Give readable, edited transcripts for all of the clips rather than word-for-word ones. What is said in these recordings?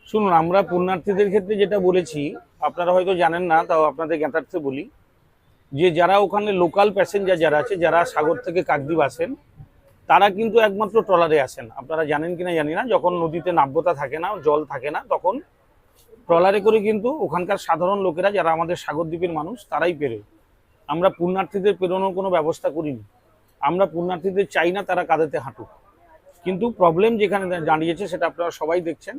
শুনুন, আমরা পুণ্যার্থীদের ক্ষেত্রে যেটা বলেছি, আপনারা হয়তো জানেন না, তাও আপনাদের জ্ঞাতার্থে বলি যে যারা ওখানে লোকাল প্যাসেঞ্জার যারা আছে, যারা সাগর থেকে কাকদ্বীপ আসেন, তারা কিন্তু একমাত্র ট্রলারে আসেন। আপনারা জানেন কিনা জানি না, যখন নদীতে নাব্যতা থাকে না, জল থাকে না, তখন ট্রলারে করে কিন্তু ওখানকার সাধারণ লোকেরা যারা আমাদের সাগরদ্বীপের মানুষ তারাই পেরোয়। আমরা পুণ্যার্থীদের পেরোনোর কোনো ব্যবস্থা করিনি। আমরা পুণ্যার্থীদের চাই না তারা কাঁধেতে হাঁটুক। কিন্তু প্রবলেম যেখানে দাঁড়িয়েছে সেটা আপনারা সবাই দেখছেন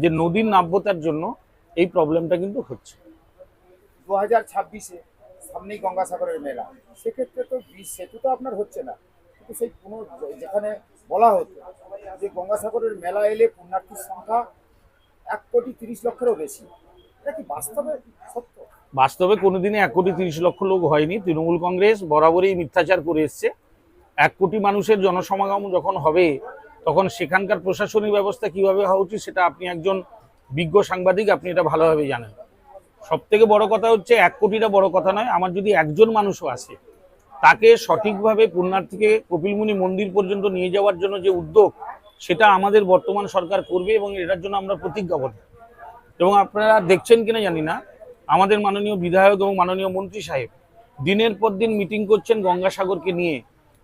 যে নদীর নাব্যতার জন্য এই প্রবলেমটা কিন্তু হচ্ছে। 2026-এ সামনেই গঙ্গাসাগরের মেলা, সেক্ষেত্রে তো ব্রিজ সেতু তো আপনার হচ্ছে না, কিন্তু সেই কোনো যেখানে বলা হতো যে গঙ্গাসাগরের মেলা এলে পুণ্যার্থীর সংখ্যা 1,30,00,000-এরও বেশি, এটা কি বাস্তবে সত্য? বাস্তবে কোনোদিনই 1,30,00,000 লোক হয়নি। তৃণমূল কংগ্রেস বরাবরই মিথ্যাচার করে এসছে। 1 কোটি মানুষের জনসমাগম যখন হবে, তখন সেখানকার প্রশাসনিক ব্যবস্থা কিভাবে হওয়া উচিত সেটা আপনি একজন বিজ্ঞ সাংবাদিক, আপনি এটা ভালোভাবে জানেন। সব থেকে বড় কথা হচ্ছে 1 কোটিটা বড় কথা নয়, আমার যদি একজন মানুষও আসে তাকে সঠিকভাবে পুণ্যার্থীকে কপিলমুনি মন্দির পর্যন্ত নিয়ে যাওয়ার জন্য যে উদ্যোগ, সেটা আমাদের বর্তমান সরকার করবে এবং এটার জন্য আমরা প্রতিজ্ঞাবদ্ধ। এবং আপনারা দেখছেন কিনা জানি না, আমাদের মাননীয় বিধায়ক এবং মাননীয় মন্ত্রী সাহেব দিনের পর দিন মিটিং করছেন গঙ্গাসাগরকে নিয়ে।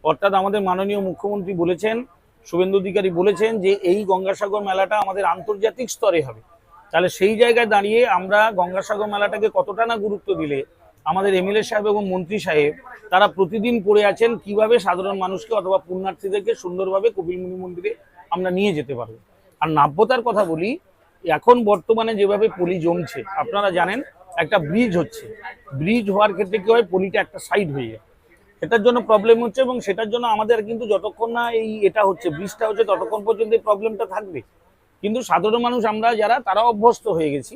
অর্থাৎ আমাদের মাননীয় মুখ্যমন্ত্রী বলেছেন, শুভেন্দু অধিকারী বলেছেন যে এই গঙ্গাসাগর মেলাটা আমাদের আন্তর্জাতিক স্তরে হবে। তাহলে সেই জায়গায় দাঁড়িয়ে আমরা গঙ্গাসাগর মেলাটাকে কতটা না গুরুত্ব দিলে আমাদের এমএলএ সাহেব এবং মন্ত্রী সাহেব তারা প্রতিদিন পড়ে আছেন কিভাবে সাধারণ মানুষকে অথবা পুণ্যার্থীদেরকে সুন্দরভাবে কপিলমুনি মন্দিরে আমরা নিয়ে যেতে পারবো। আর নাব্যতার কথা বলি, এখন বর্তমানে যেভাবে পলি জমছে, আপনারা জানেন একটা ব্রিজ হচ্ছে, ব্রিজ হওয়ার ক্ষেত্রে কি হয়, পলিটা একটা সাইড হয়ে যায়, এটার জন্য প্রবলেম হচ্ছে। এবং সেটার জন্য আমাদের কিন্তু যতক্ষণ না এটা হচ্ছে, ব্রিজটা হচ্ছে, ততক্ষণ পর্যন্ত এই প্রবলেমটা থাকবে। কিন্তু সাধারণ মানুষ আমরা যারা, তারা অভ্যস্ত হয়ে গেছি।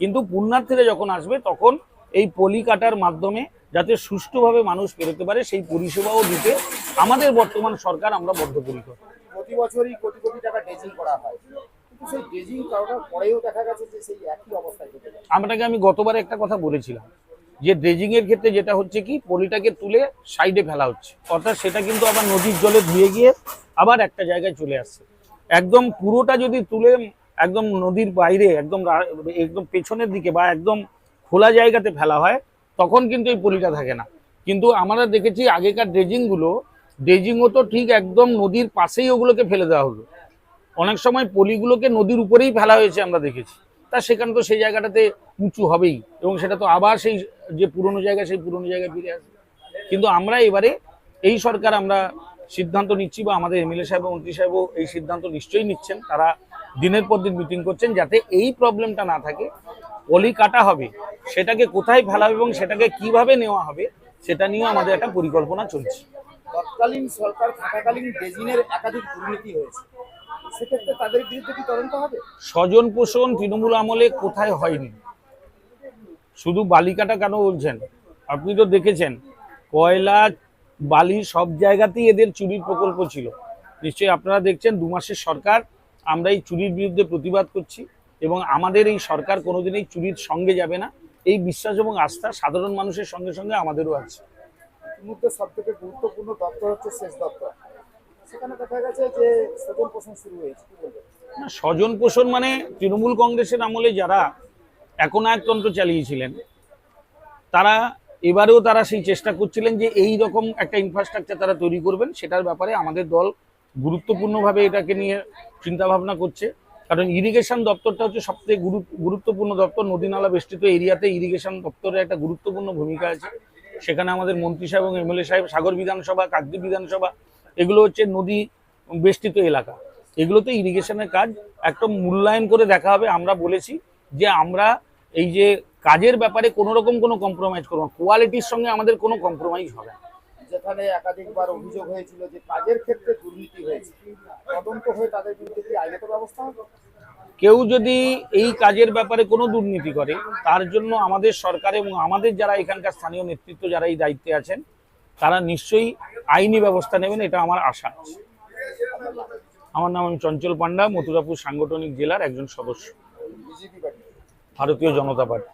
কিন্তু পুণ্যার্থীরা যখন আসবে তখন এই পলি কাটার মাধ্যমে যাতে সুষ্ঠুভাবে মানুষ পেরোতে পারে, সেই পরিষেবাও দিতে আমাদের বর্তমান সরকার আমরা বদ্ধপরিকর। প্রতি বছরই কোটি কোটি টাকা ড্রেজিং করা হয়, কিন্তু সেই ড্রেজিং করার পরেও দেখা গেছে যে সেই একই অবস্থায় থেকে যায়। আপনাকে আমি গতবার একটা কথা বলেছিলাম যে ড্রেজিং এর ক্ষেত্রে যেটা হচ্ছে কি, পলিটাকে তুলে সাইডে ফেলা হচ্ছে, অর্থাৎ সেটা কিন্তু আবার নদীর জলে ধুয়ে গিয়ে আবার একটা জায়গায় চলে আসছে। একদম পুরোটা যদি তুলে একদম নদীর বাইরে একদম একদম পেছনের দিকে বা একদম খোলা জায়গাতে ফেলা হয়, তখন কিন্তু এই পলিটা থাকে না। কিন্তু আমরা দেখেছি আগেকার ড্রেজিংও তো ঠিক একদম নদীর পাশেই ওগুলোকে ফেলে দেওয়া হলো। অনেক সময় পলিগুলোকে নদীর উপরেই ফেলা হয়েছে আমরা দেখেছি। তা সেখানে তো সেই জায়গাটাতে উঁচু হবেই এবং সেটা তো আবার সেই যে পুরনো জায়গা, সেই পুরনো জায়গায় ফিরে আসবে। কিন্তু আমরা এবারে এই সরকার আমরা সিদ্ধান্ত নিচ্ছি, বা আমাদের এমএলএ সাহেব এবং মন্ত্রী সাহেবও এই সিদ্ধান্ত নিশ্চয়ই নিচ্ছেন, তারা দিনের পর দিন মিটিং করছেন যাতে এই প্রবলেমটা না থাকে। পলি কাটা হবে, সেটাকে কোথায় ফেলা হবে এবং সেটাকে কিভাবে নেওয়া হবে সেটা নিয়ে আমাদের একটা পরিকল্পনা চলছে। তৎকালীন সরকার থাকাকালীন ড্রেজিংয়ের একাধিক দুর্নীতি হয়েছে, সেক্ষেত্রে তাদের বিরুদ্ধে কি তদন্ত হবে? স্বজন পোষণ তৃণমূল আমলে কোথায় হয়নি? শুধু বালিকাটা কেন বলছেন? আপনি তো দেখেছেন কয়লা, বালি সব জায়গাতেই এদের চুরির প্রকল্প ছিল। নিশ্চয়ই আপনারা দেখছেন 2 মাসের সরকার, আমরা এই চুরির বিরুদ্ধে প্রতিবাদ করছি এবং আমাদের এই সরকার কোনোদিন এই চুরির সঙ্গে যাবে না, এই বিশ্বাস এবং আস্থা সাধারণ মানুষের সঙ্গে সঙ্গে আমাদেরও আছে। ইতিমধ্যে সব থেকে গুরুত্বপূর্ণ দপ্তর হচ্ছে সেচ দপ্তর, সেখানে দেখা গেছে যে স্বজন পোষণ শুরু হয়েছে, কি বলবেন? না, স্বজন পোষণ মানে তৃণমূল কংগ্রেসের আমলে যারা একনায়কতন্ত্র চালিয়েছিলেন, তারা এবারেও তারা সেই চেষ্টা করছিলেন যে এই রকম একটা ইনফ্রাস্ট্রাকচার তারা তৈরি করবেন। সেটার ব্যাপারে আমাদের দল গুরুত্বপূর্ণভাবে এটাকে নিয়ে চিন্তাভাবনা করছে। কারণ ইরিগেশন দপ্তরটা হচ্ছে সবথেকে গুরুত্বপূর্ণ দপ্তর। নদী নালা বেষ্টিত এরিয়াতে ইরিগেশন দপ্তরের একটা গুরুত্বপূর্ণ ভূমিকা আছে। সেখানে আমাদের মন্ত্রী সাহেব এবং এমএলএ সাহেব, সাগর বিধানসভা, কাকদ্বীপ বিধানসভা, এগুলো হচ্ছে নদী বেষ্টিত এলাকা, এগুলোতে ইরিগেশনের কাজ একদম মূল্যায়ন করে দেখা হবে। আমরা বলেছি যে আমরা এই যে কাজের ব্যাপারে কোনো রকম কোনো কম্প্রোমাইজ করবো না, কোয়ালিটির সঙ্গে আমাদের কোনো কম্প্রোমাইজ হবে না। যেখানে একাধিকবার অভিযোগ হয়েছিল যে কাজের ক্ষেত্রে দুর্নীতি হয়েছে, তদন্ত হয়ে তাদের বিরুদ্ধে কি আইনত ব্যবস্থা হবে? কেউ যদি এই কাজের ব্যাপারে কোনো দুর্নীতি করে, তার জন্য আমাদের সরকার এবং আমাদের যারা এখানকার স্থানীয় নেতৃত্ব যারা এই দায়িত্বে আছেন, তারা নিশ্চয়ই আইনি ব্যবস্থা নেবেন, এটা আমার আশা আছে। আমার নাম চঞ্চল পান্ডা, মথুরাপুর সাংগঠনিক জেলার একজন সদস্য, বিজেপি পার্টি। ভারতীয় জনতা পার্টি।